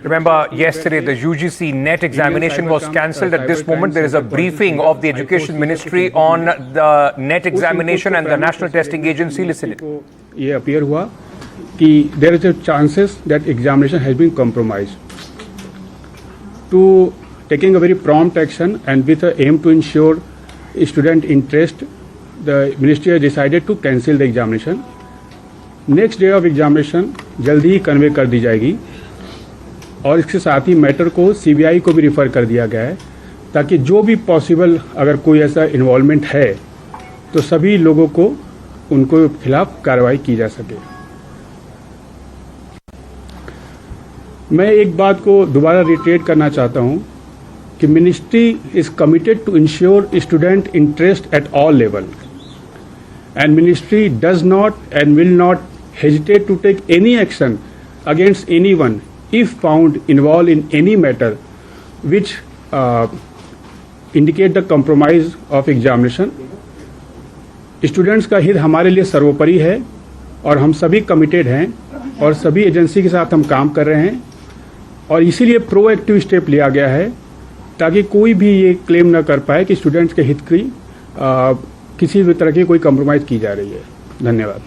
Remember, yesterday the UGC NET examination was cancelled. At this moment, there is a briefing of the Education Ministry on the NET examination and the National Testing Agency. Listen it. ये appear हुआ कि there is a chances that examination has been compromised. To taking a very prompt action and with the aim to ensure student interest, the ministry has decided to cancel the examination. Next day of examination जल्दी ही convey कर दी जाएगी और इसके साथ ही matter को CBI को भी refer कर दिया गया है ताकि जो भी पॉसिबल अगर कोई ऐसा इन्वॉल्वमेंट है तो सभी लोगों को उनको खिलाफ कार्रवाई की जा सके। मैं एक बात को दोबारा रिट्रेट करना चाहता हूं कि ministry is committed to ensure student interest at all level and ministry does not and will not hesitate to take any action against anyone if found involved in any matter which indicate the compromise of examination. Students का हित हमारे लिए सर्वोपरि है और हम सभी committed हैं और सभी एजेंसी के साथ हम काम कर रहे हैं और इसीलिए प्रोएक्टिव स्टेप लिया गया है ताकि कोई भी ये क्लेम न कर पाए कि स्टूडेंट्स के हित की किसी भी तरह की कोई कम्प्रोमाइज़ की जा रही है। धन्यवाद।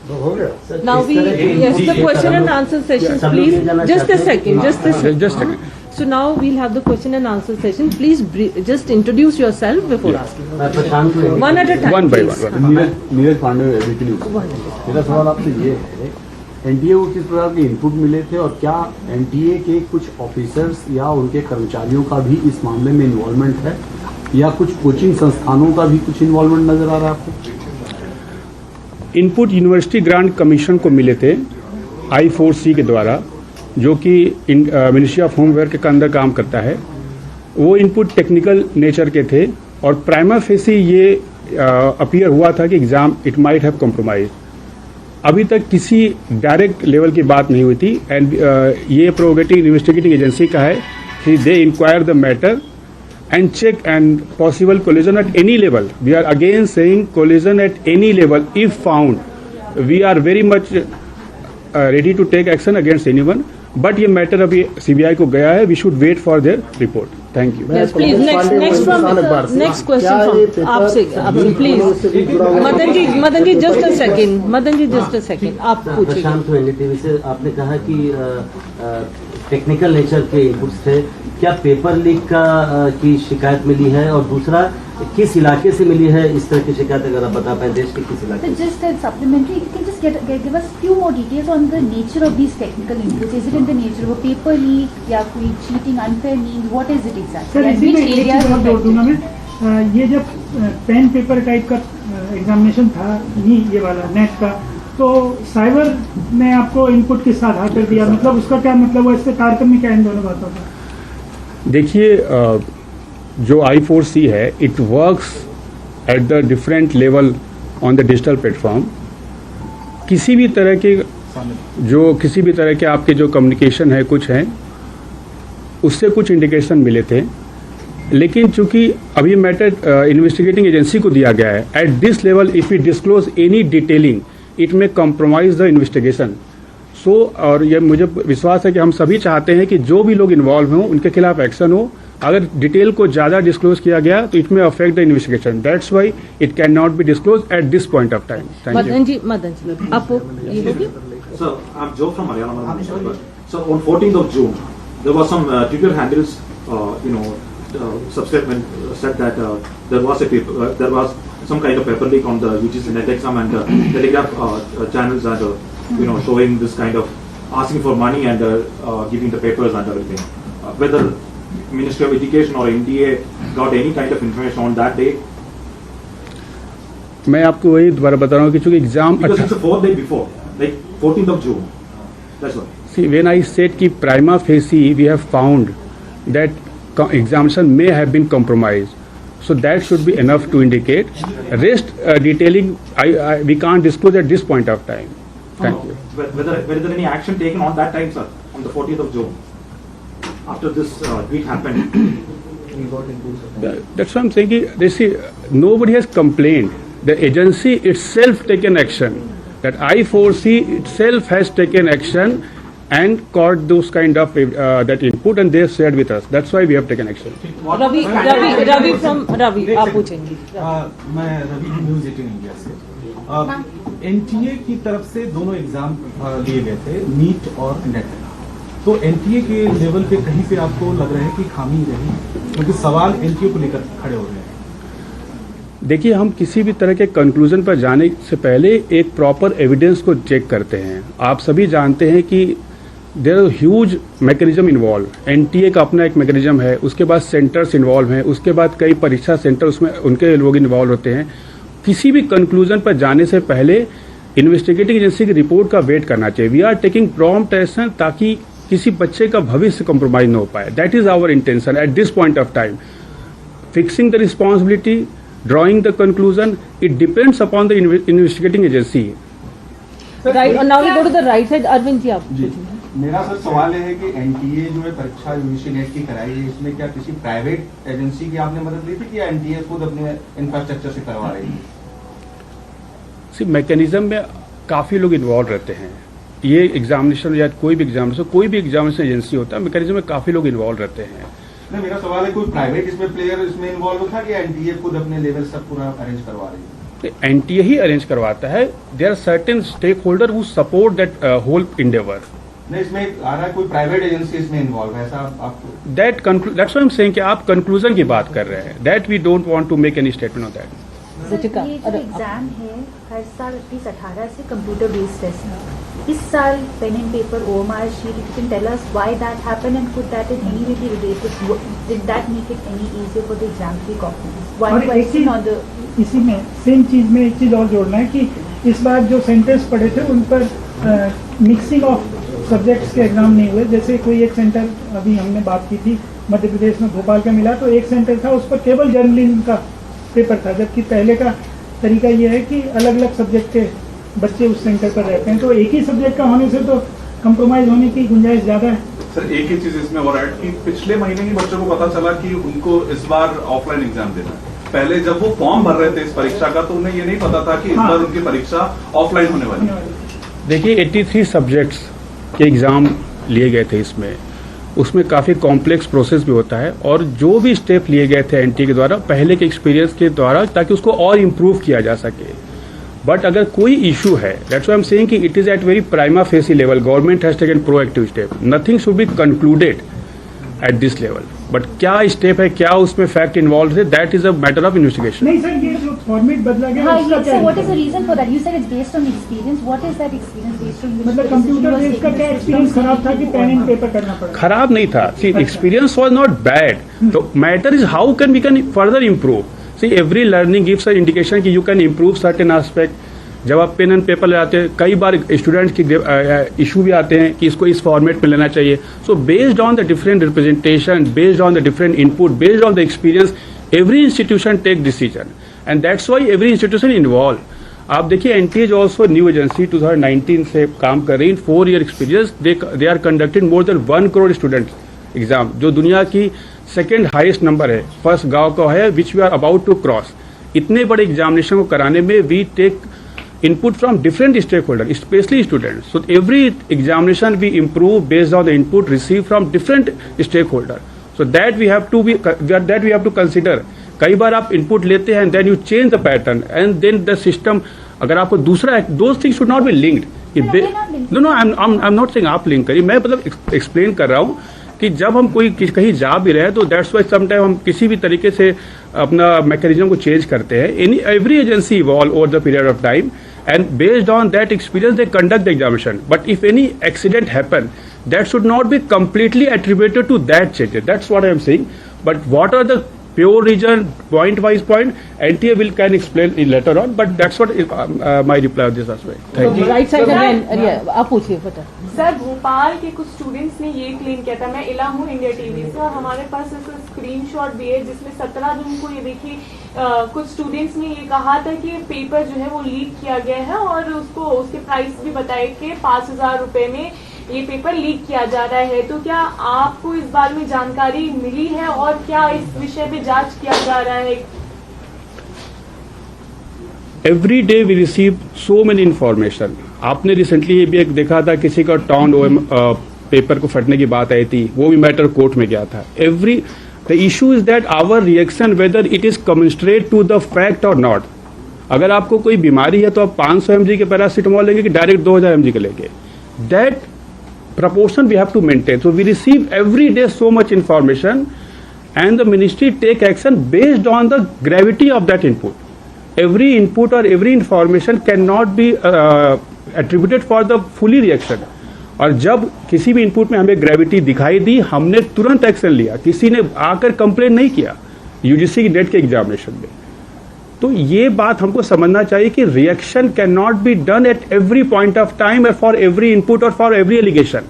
Now yes, the question and answer session, please. Just a second. So now we'll have the question and answer session. Please just introduce yourself before asking. One at a time. One by one. Neeraj Pandey weekly news. मेरा सवाल आपसे ये है, NTA को किस प्रकार के input मिले थे और क्या एनटीए के कुछ ऑफिसर्स या उनके कर्मचारियों का भी इस मामले में इन्वॉल्वमेंट है या कुछ कोचिंग संस्थानों का भी कुछ इन्वॉल्वमेंट नजर आ रहा है आपको? इनपुट यूनिवर्सिटी ग्रांट कमीशन को मिले थे I4C के द्वारा जो कि मिनिस्ट्री ऑफ होम अफेयर के अंदर काम करता है। वो इनपुट टेक्निकल नेचर के थे और प्राइमा फेसी ये अपीयर हुआ था कि exam it might have compromise. अभी तक किसी डायरेक्ट लेवल की बात नहीं हुई थी एंड ये प्रोगेटिव इन्वेस्टिगेटिंग एजेंसी का है कि they enquire the matter and check and possible collision at any level. We are again saying collision at any level if found. We are very much ready to take action against anyone. But ये matter अभी CBI को गया है. We should wait for their report. Thank you. Yes, please. Next question from आपसे please. Madan ji just a second. आप पूछिए। प्रशांत NDTV से आपने कहा कि टेक्निकल नेचर के इनपुट्स थे, क्या पेपर लीक की शिकायत मिली है और दूसरा किस इलाके से मिली है इस तरह की शिकायत, अगर आप बता पाए देश के किस इलाके? So just a supplementary, you can just give us few more details on the nature of these technical inputs. Is it in the nature of a paper leak या कोई cheating, unfair means? What is it exactly? Sir इसी में एक चीज और जोड़ दूंगा मैं, ये जब पेन पेपर टाइप का एग्जामिनेशन था ये वाला नेट का, तो साइबर ने आपको इनपुट किस आधार पर दिया, मतलब उसका क्या मतलब है, इससे तारतम्य क्या इन दोनों बातों का? देखिए जो I4C है it works at the different level on the digital platform. किसी भी तरह के आपके जो कम्युनिकेशन है कुछ हैं उससे कुछ इंडिकेशन मिले थे, लेकिन चूंकि अभी मैटर इन्वेस्टिगेटिंग एजेंसी को दिया गया है eight this level if you disclose any detailing it में कॉम्प्रोमाइज द इन्वेस्टिगेशन। सो और ये मुझे विश्वास है कि हम सभी चाहते हैं कि जो भी लोग इन्वॉल्व हों उनके खिलाफ एक्शन हो। अगर डिटेल को ज़्यादा डिस्क्लोज किया गया तो it may affect the investigation, that's why it can not be disclose at this point of time. Madan ji आप ये होगी। So I'm Joe from Haryana. So on 14th of June, there was some Twitter handles, subscribement said that there was some kind of paper leak on the UGC NET exam and Telegraph channels and showing this kind of asking for money and giving the papers and everything. Whether Ministry of Education or NDA got any kind of information on that day? मैं आपको वही दोबारा बता रहा हूँ कि चूंकि exam because it's the 4th day before, like 14th of June. That's why. See, when I said कि prima facie we have found that examination may have been compromised, so that should be enough to indicate. Rest detailing we can't disclose at this point of time. Thank you. Whether any action taken on that time, sir, on the 14th of June, after this tweet happened? That's what I'm saying. Nobody has complained. The agency itself taken action. That I4C itself has taken action and caught those kind of that input, and they shared with us. That's why we have taken action. Ravi from Ravi, आप पूछेंगे. मैं Ravi news 18 India से. NTA की तरफ से दोनों exam लिए गए थे, नीट और नेट. तो एनटीए के लेवल पे कहीं पे आपको लग रहा है कि खामी रही, क्योंकि सवाल एनटीए को लेकर खड़े हो रहे हैं. देखिए, हम किसी भी तरह के कंक्लूजन पर जाने से पहले एक प्रॉपर एविडेंस को चेक करते हैं. आप सभी जानते हैं कि there are huge mechanism involve. NTA का अपना एक मैकेनिज्म है, उसके बाद सेंटर्स इन्वॉल्व हैं, उसके बाद कई परीक्षा सेंटर उसमें उनके लोग इन्वॉल्व होते हैं. किसी भी कंक्लूजन पर जाने से पहले इन्वेस्टिगेटिंग एजेंसी की रिपोर्ट का वेट करना चाहिए. We are taking prompt action ताकि किसी बच्चे का भविष्य कॉम्प्रोमाइज न हो पाए. That is our intention at this point of time. Fixing the responsibility, drawing the conclusion, it depends upon the investigating agency. Right, and now we go to the right side. Arvind जी, आप पूछिए. मेरा sir सवाल है कि NTA जो है परीक्षा UGC net की कराई है, इसमें क्या किसी प्राइवेट एजेंसी की आपने मदद ली थी कि एनटीए खुद अपने इंफ्रास्ट्रक्चर से करवा रही है? सी मैकेनिज्म में काफ़ी लोग इन्वॉल्व रहते हैं. ये एग्जामिनेशन या कोई भी एग्जामिनेशन एजेंसी होता है, मैकेनिज्म में काफ़ी लोग इन्वॉल्व रहते हैं. नहीं, मेरा सवाल है कोई प्राइवेट इसमें प्लेयर इसमें इन्वॉल्व था कि एनटीए खुद अपने लेवल सब पूरा अरेंज करवा रही है? एनटीए ही अरेंज करवाता है. There are certain stake holder who support that whole endeavour. नहीं, इसमें आ रहा है कोई प्राइवेट एजेंसी इसमें इन्वॉल्व है, ऐसा आपको? That's what I am saying कि आप कंक्लूजन की बात कर रहे हैं. That we don't want to make any statement on that. ये जो एग्जाम है हर साल 18 से कंप्यूटर बेस्ड टेस्ट है. इस साल pen and paper OMR sheet, you can tell us why that happened and could that in any way be related, did that make it any easier for the exam to copy? Why question on the इसी में same चीज में एक चीज और जोड़ना है कि इस बार जो सेंटर्स पड़े थे उन पर मिक्सिंग ऑफ सब्जेक्ट्स के एग्जाम नहीं हुए. जैसे कोई एक सेंटर अभी हमने बात की थी मध्य प्रदेश में भोपाल का मिला, तो एक सेंटर था उस पर केवल जर्नलिज्म का पेपर था, जबकि पहले का तरीका ये है कि अलग अलग सब्जेक्ट के बच्चे उस सेंटर पर रहते हैं. तो एक ही सब्जेक्ट का होने से तो कंप्रोमाइज होने की गुंजाइश ज्यादा है. सर, एक ही चीज इसमें और ऐड कि पिछले महीने ही बच्चों को पता चला कि उनको इस बार ऑफलाइन एग्जाम देना है. पहले जब वो फॉर्म भर रहे थे इस परीक्षा का तो उन्हें ये नहीं पता था कि इस बार उनकी परीक्षा ऑफलाइन होने वाली है. देखिए, 83 सब्जेक्ट्स के एग्जाम लिए गए थे. उसमें काफ़ी कॉम्प्लेक्स प्रोसेस भी होता है, और जो भी स्टेप लिए गए थे एनटीए के द्वारा पहले के एक्सपीरियंस के द्वारा, ताकि उसको और इम्प्रूव किया जा सके. बट अगर कोई इशू है, that's why I am saying कि it is at very prima facie level. Government has taken proactive step. Nothing should be concluded at this level. But क्या स्टेप है, क्या उसमें फैक्ट इन्वॉल्व है, that is a matter of investigation. नहीं sir, ये जो format बदला गया हाँ, उसका क्या so what is the reason for that? You said it's based on experience. What is that experience based on? मतलब कंप्यूटर बेस्ड का क्या एक्सपीरियंस खराब था कि पेन एंड पेपर करना पड़ा? खराब नहीं था. See, experience was not bad. The matter is how can we can further improve. See, every learning gives a indication कि you can improve certain aspect. जब आप पेन एंड पेपर लगाते हैं, कई बार स्टूडेंट्स की इशू भी आते हैं कि इसको इस फॉर्मेट में लेना चाहिए. So based on the different representation, based on the different input, based on the experience, every institution take decision, and that's why every institution involve. आप देखिए, NTA is also new agency, 2019 से काम कर रही है. 4 year experience, they are conducted more than 1 crore student exam, जो दुनिया की सेकेंड हाईएस्ट नंबर है. फर्स्ट गाँव का है, which we are about to cross. इतने बड़े एग्जामिनेशन को कराने में we take input from different stakeholders, especially students. So every examination we improve based on the input received from different stakeholders. So that we have to consider. कई बार आप input लेते हैं and then you change the pattern and then the system. अगर आपको दूसरा, those things should not be linked. No, I'm not saying आप link करिए. मैं मतलब explain कर रहा हूँ कि जब हम कोई कहीं जा भी रहे हैं तो दैट्स वाई समटाइम हम किसी भी तरीके से अपना मैकेनिज्म को चेंज करते हैं. Every agency evolve over the period of time, and based on that experience they conduct the examination. But if any accident happen, that should not be completely attributed to that change. That's what I am saying. But what are the pure reason, point wise point, NTA can explain it later on, but that's what is, my reply on this aspect. Thank you. Right side again, आप पूछिए फटा. Sir, Bhopal के कुछ students ने ये claim किया था, मैं इला हूँ इंडिया टीवी से, और हमारे पास इसका स्क्रीनशॉट भी है जिसमें 17 जून को ये देखिए कुछ स्टूडेंट्स ने ये कहा था कि पेपर जो है वो लीक किया गया है, और उसको उसके प्राइस भी बताए कि 5,000 रुपए में ये पेपर लीक किया जा रहा है. तो क्या आपको इस बारे में जानकारी मिली है और क्या इस विषय पे जांच किया जा रहा है? Every day we receive so many information. आपने रिसेंटली ये भी एक देखा था, किसी का टाउन पेपर को फटने की बात आई थी, वो भी मैटर कोर्ट में गया था. The issue is that our reaction whether it is commensurate to the fact और नॉट. अगर आपको कोई बीमारी है तो आप 500 mg के पैरासीटामोल लेंगे कि डायरेक्ट 2000 mg के लेंगे. That proportion we have to maintain. So we receive every day so much information and the ministry take action based on the gravity of that input. Every input or every information cannot be attributed for the fully reaction. और जब किसी भी input में हमें gravity दिखाई दी, हमने तुरंत action लिया. किसी ने आकर कंप्लेन नहीं किया यूजीसी की नेट के एग्जामिनेशन में. तो ये बात हमको समझना चाहिए कि reaction can not be done at every point of time for every input और for every allegation.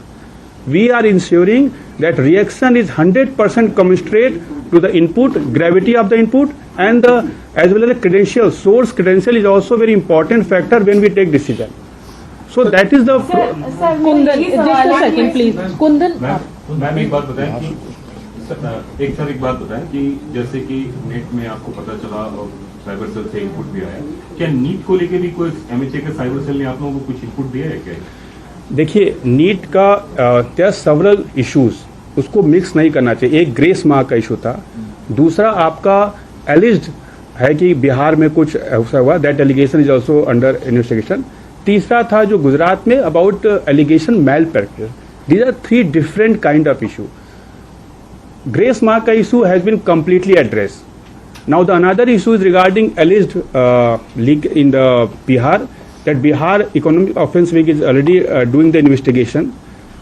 We are ensuring that reaction is 100% commensurate to the input, gravity of the input and as well as credential. Source credential is also very important factor when we take decision. So that is the. Kundan, just a second please. Kundan, ma'am एक बात बताएं कि एक बात बताएं कि जैसे कि नेट में आपको पता चला और साइबर सेल से इनपुट भी आया, क्या नीट को लेके भी कोई एमएचए के साइबर सेल ने आप लोगों को कुछ इनपुट दिया है क्या? देखिए, नीट का देयर सेवरल इश्यूज, उसको मिक्स नहीं करना चाहिए. एक ग्रेस मार्क का इशू था, दूसरा आपका एलिज्ड है कि बिहार में कुछ ऐसा हुआ, that allegation is also under investigation. तीसरा था जो गुजरात में about allegation malpractice. These are 3 different kind of issue. Grace mark का issue has been completely address. Now the another issue is regarding alleged leak in the Bihar, that Bihar Economic Offence Wing is already doing the investigation,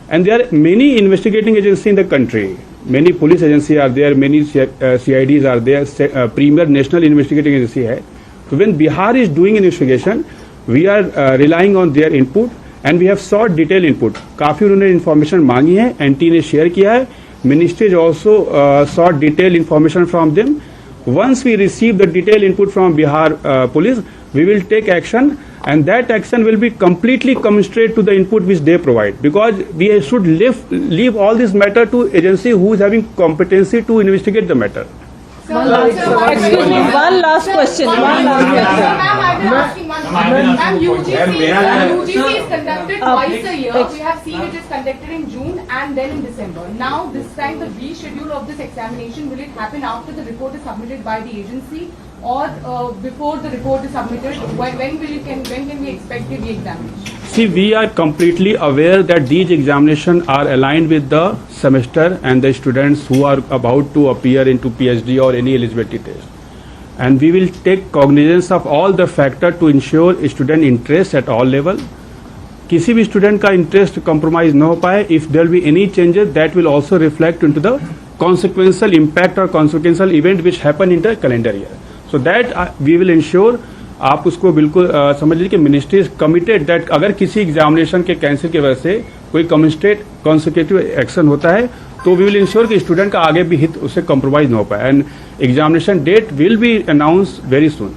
and there are many investigating agencies in the country. Many police agencies are there, many CIDs are there, Premier National Investigating Agency है. So when Bihar is doing investigation, we are relying on their input and we have sought detailed input. काफी उन्होंने information मांगी है, NT ने share किया है. Ministry has also sought detailed information from them. Once we receive the detailed input from Bihar police, we will take action, and that action will be completely commensurate to the input which they provide, because we should leave all this matter to agency who is having competency to investigate the matter. excuse me, one last question. Ma'am, UGC is conducted twice a year. We have seen it is conducted in June and then in December. Now, this time the reschedule of this examination, will it happen after the report is submitted by the agency or before the report is submitted? When can we expect the re-examination? See, we are completely aware that these examinations are aligned with the semester and the students who are about to appear into PhD or any eligibility test. And we will take cognizance of all the factors to ensure student interest at all level. किसी भी student का interest compromise न हो पाए. If there will be any changes, that will also reflect into the consequential impact or consequential event which happen in the calendar year. So that we will ensure. आप उसको बिल्कुल समझ लीजिए कि मिनिस्ट्री इज कमिटेड दैट अगर किसी examination के cancel की वजह से कोई कॉन्सिक्यूटिव एक्शन होता है तो वी विल इंश्योर कि स्टूडेंट का आगे भी हित उससे कॉम्प्रोमाइज न हो पाए. And examination date will be announce very soon.